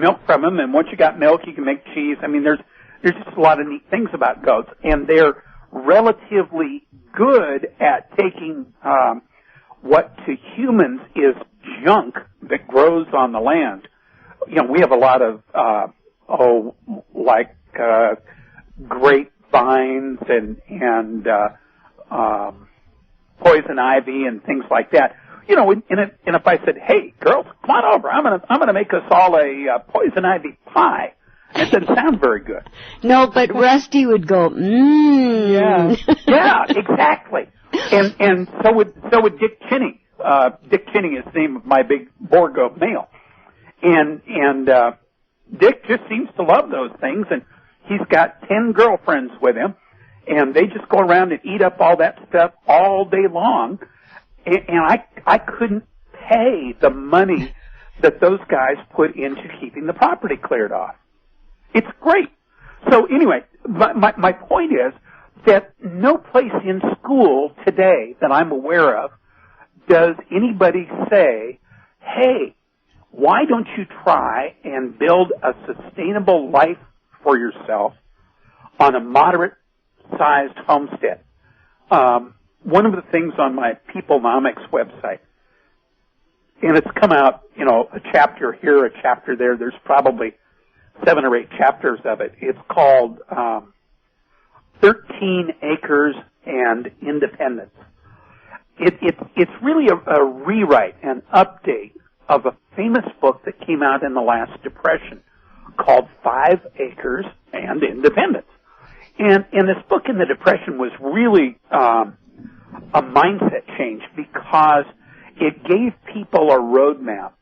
milk from them, and once you got milk, you can make cheese. I mean, there's just a lot of neat things about goats, and they're relatively good at taking what to humans is junk that grows on the land. You know, we have a lot of grapevines and poison ivy and things like that. You know, and if I said, "Hey, girls, come on over. I'm gonna make us all a poison ivy pie," it doesn't sound very good. No, but Rusty would go, Yeah, exactly. And so would Dick Kinney. Dick Kinney is the name of my big boar goat male, and Dick just seems to love those things, and he's got 10 girlfriends with him, and they just go around and eat up all that stuff all day long. And I couldn't pay the money that those guys put into keeping the property cleared off. It's great. So anyway, my point is that no place in school today that I'm aware of does anybody say, "Hey, why don't you try and build a sustainable life for yourself on a moderate-sized homestead?" One of the things on my Peoplenomics website, and it's come out, you know, a chapter here, a chapter there. There's probably 7 or 8 chapters of it. It's called 13 Acres and Independence. It's really a rewrite, an update of a famous book that came out in the last Depression called 5 Acres and Independence. And this book in the Depression was really a mindset change because it gave people a roadmap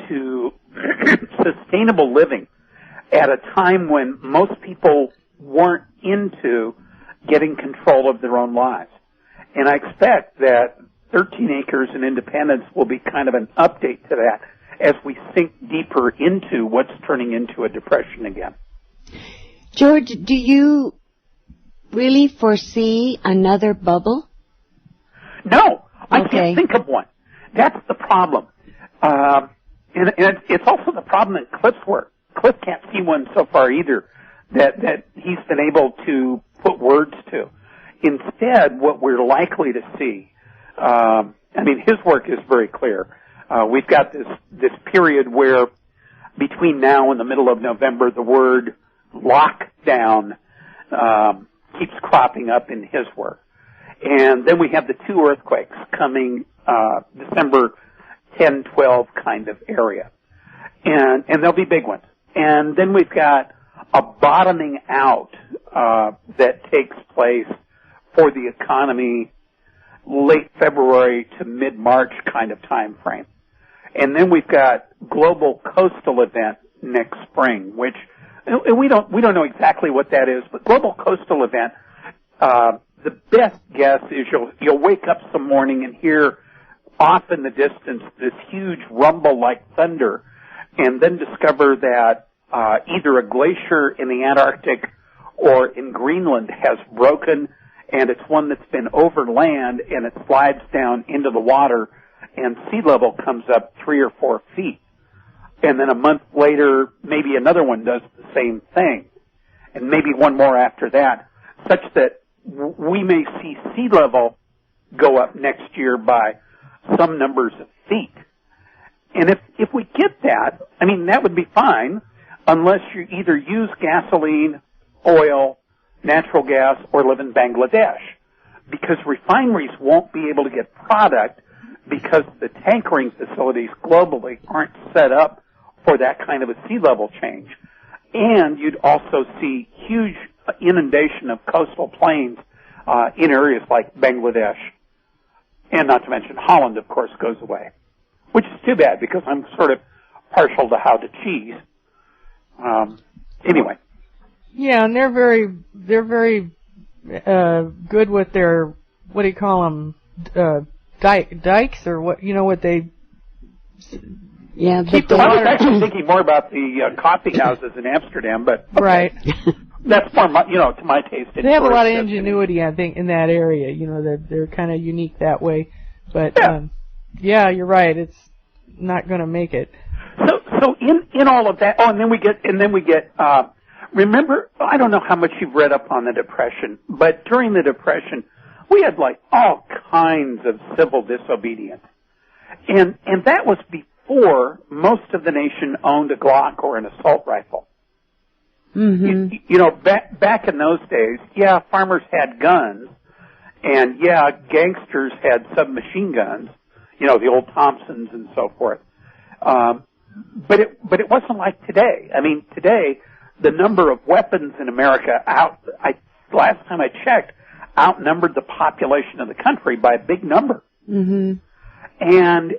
to sustainable living at a time when most people weren't into getting control of their own lives. And I expect that 13 Acres and Independence will be kind of an update to that as we sink deeper into what's turning into a depression again. George, do you really foresee another bubble? No, I can't think of one. That's the problem. And it's also the problem in Cliff's work. Cliff can't see one so far either that he's been able to put words to. Instead, what we're likely to see, I mean, his work is very clear. We've got this period where between now and the middle of November, the word lockdown keeps cropping up in his work. And then we have the 2 earthquakes coming December 10, 12 kind of area. And they'll be big ones. And then we've got a bottoming out that takes place for the economy late February to mid-March kind of time frame. And then we've got global coastal event next spring, which and we don't know exactly what that is, but global coastal event, the best guess is you'll wake up some morning and hear off in the distance this huge rumble like thunder, and then discover that either a glacier in the Antarctic or in Greenland has broken, and it's one that's been over land, and it slides down into the water, and sea level comes up 3 or 4 feet. And then a month later, maybe another one does the same thing, and maybe one more after that, such that we may see sea level go up next year by some numbers of feet. And if we get that, I mean, that would be fine, unless you either use gasoline, oil, natural gas, or live in Bangladesh. Because refineries won't be able to get product because the tankering facilities globally aren't set up for that kind of a sea level change. And you'd also see huge inundation of coastal plains in areas like Bangladesh. And not to mention Holland, of course, goes away. Which is too bad because I'm sort of partial to how to cheese. Anyway. Yeah, and they're very good with their, what do you call them, dikes or what, you know, what they keep the water. I was actually thinking more about the coffee houses in Amsterdam, but okay. Right. That's more, to my taste. They have a lot of ingenuity, I think, in that area. You know, they're kind of unique that way. But yeah, you're right. It's not going to make it. So in all of that, and then we get, remember, I don't know how much you've read up on the Depression, but during the Depression, we had like all kinds of civil disobedience. And that was before most of the nation owned a Glock or an assault rifle. Mm-hmm. You know, back in those days, yeah, farmers had guns, and yeah, gangsters had submachine guns, you know, the old Thompsons and so forth. But it wasn't like today. I mean, today, the number of weapons in America last time I checked, outnumbered the population of the country by a big number. Mm-hmm. And,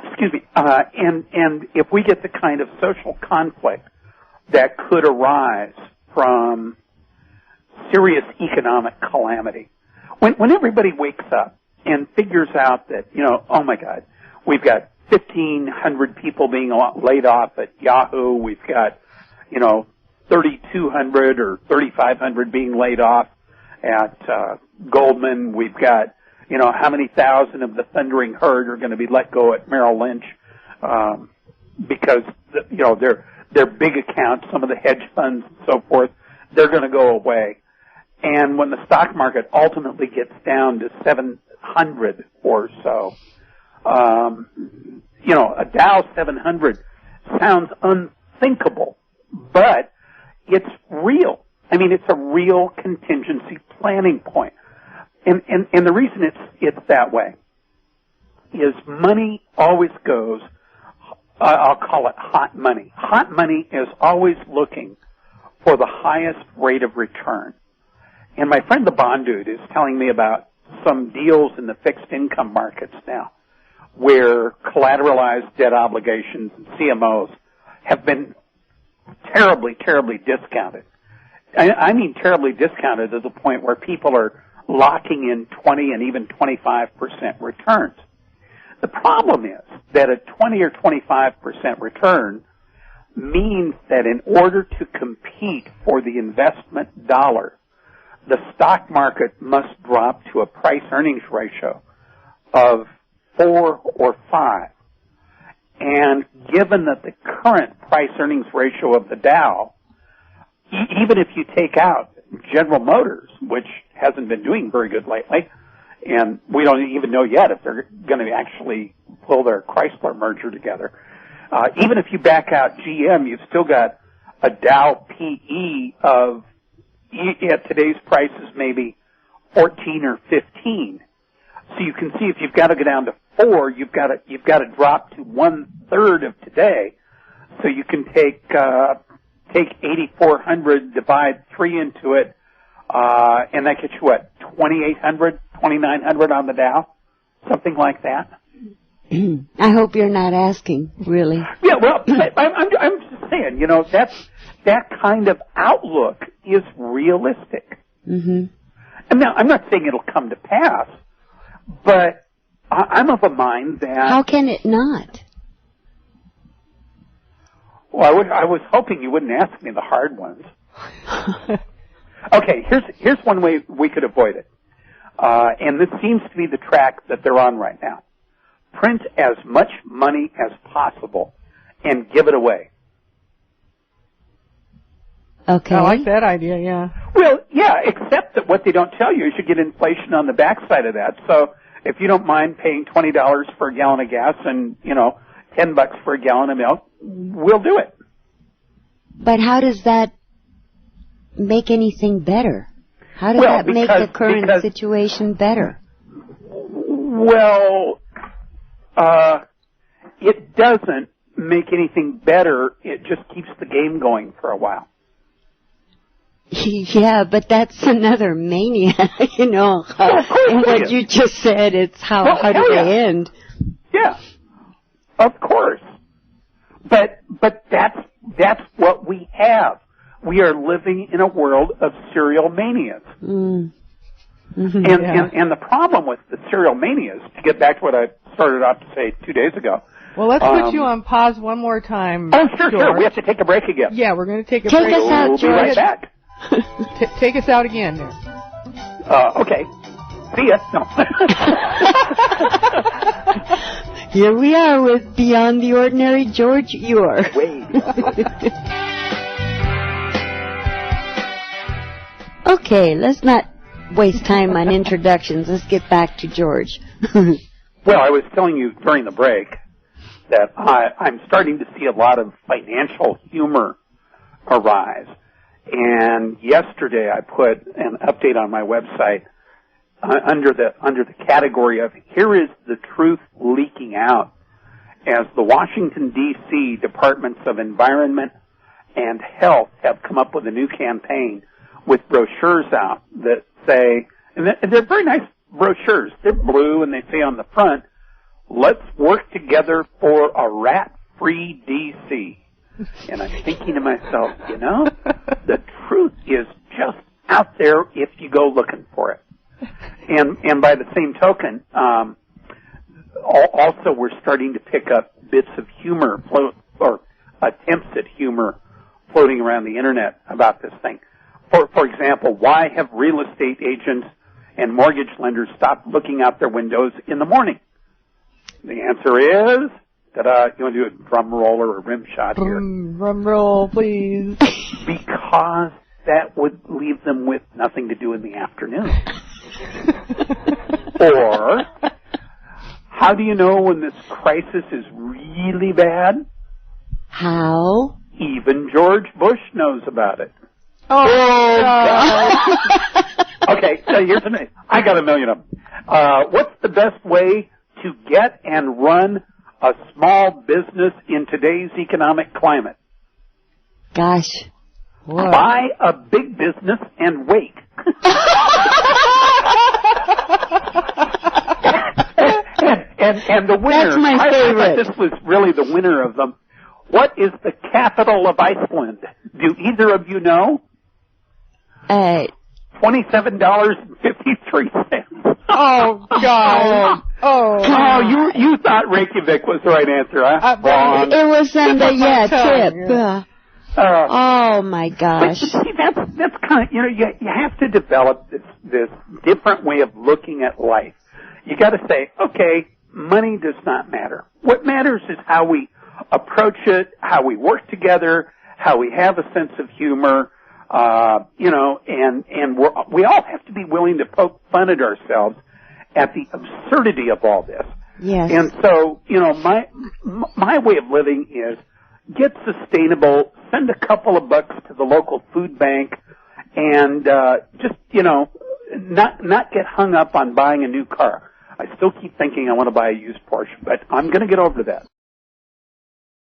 excuse me, and if we get the kind of social conflict that could arise from serious economic calamity, when everybody wakes up and figures out that, you know, oh my God, we've got 1,500 people being laid off at Yahoo, we've got, you know, 3,200 or 3,500 being laid off at Goldman, we've got, you know, how many thousand of the thundering herd are going to be let go at Merrill Lynch because, you know, their big accounts, some of the hedge funds and so forth, they're going to go away. And when the stock market ultimately gets down to 700 or so, you know, a Dow 700 sounds unthinkable, but it's real. I mean, it's a real contingency planning point. And the reason it's that way is money always goes, I'll call it hot money. Hot money is always looking for the highest rate of return. And my friend the bond dude is telling me about some deals in the fixed income markets now where collateralized debt obligations and CMOs have been terribly, terribly discounted. I mean terribly discounted to the point where people are locking in 20 and even 25% returns. The problem is that a 20 or 25% return means that in order to compete for the investment dollar, the stock market must drop to a price-earnings ratio of 4 or 5. And given that the current price-earnings ratio of the Dow, even if you take out General Motors, which hasn't been doing very good lately, and we don't even know yet if they're going to actually pull their Chrysler merger together. Even if you back out GM, you've still got a Dow PE of, at today's prices, maybe 14 or 15. So you can see if you've got to go down to 4, you've got to drop to 1/3 of today. So you can take 8,400, divide 3 into it, and that gets you what, 2,800, 2,900 on the Dow, something like that. I hope you're not asking, really. Yeah, well, I'm just saying, you know, that kind of outlook is realistic. Mm-hmm. And now, I'm not saying it'll come to pass, but I'm of a mind that... How can it not? Well, I was hoping you wouldn't ask me the hard ones. Okay, here's one way we could avoid it. And this seems to be the track that they're on right now. Print as much money as possible and give it away. Okay. I like that idea, yeah. Well, yeah, except that what they don't tell you is you get inflation on the backside of that. So if you don't mind paying $20 for a gallon of gas and, you know, $10 for a gallon of milk, we'll do it. But how does that make anything better? How does that make the current situation better? Well, it doesn't make anything better. It just keeps the game going for a while. Yeah, but that's another mania, you know. And what you just said, it's how do they end? Yeah, of course. But that's what we have. We are living in a world of serial manias. Mm. Mm-hmm. And the problem with the serial manias, to get back to what I started off to say 2 days ago. Well, let's put you on pause one more time. Oh, sure. We have to take a break again. Yeah, we're going to take a break. Take us out, We'll be right back. Take us out again there. Okay. See ya. No. Here we are with Beyond the Ordinary, George Eure. Okay, let's not waste time on introductions. Let's get back to George. Well, I was telling you during the break that I'm starting to see a lot of financial humor arise. And yesterday I put an update on my website under the category of "Here is the truth leaking out," as the Washington, D.C. Departments of Environment and Health have come up with a new campaign with brochures out that say, and they're very nice brochures. They're blue, and they say on the front, "Let's work together for a rat-free D.C." And I'm thinking to myself, the truth is just out there if you go looking for it. And by the same token, also we're starting to pick up bits of humor or attempts at humor floating around the internet about this thing. For example, why have real estate agents and mortgage lenders stopped looking out their windows in the morning? The answer is, you want to do a drum roll or a rim shot here? Drum roll, please. Because that would leave them with nothing to do in the afternoon. Or, how do you know when this crisis is really bad? How? Even George Bush knows about it. Oh, God. Okay, so here's I got a million of them. What's the best way to get and run a small business in today's economic climate? Gosh. What? Buy a big business and wait. and the winner. That's my favorite. I thought this was really the winner of them. What is the capital of Iceland? Do either of you know? $27.53. Oh, God. Oh, you thought Reykjavik was the right answer, huh? Wrong. It was on the tip. Yeah. Oh my gosh. But see, that's kind of, you have to develop this different way of looking at life. You got to say, okay, money does not matter. What matters is how we approach it, how we work together, how we have a sense of humor, and we all have to be willing to poke fun at ourselves at the absurdity of all this. Yes. And so, my way of living is get sustainable, send a couple of bucks to the local food bank, and just, not get hung up on buying a new car. I still keep thinking I want to buy a used Porsche, but I'm going to get over that.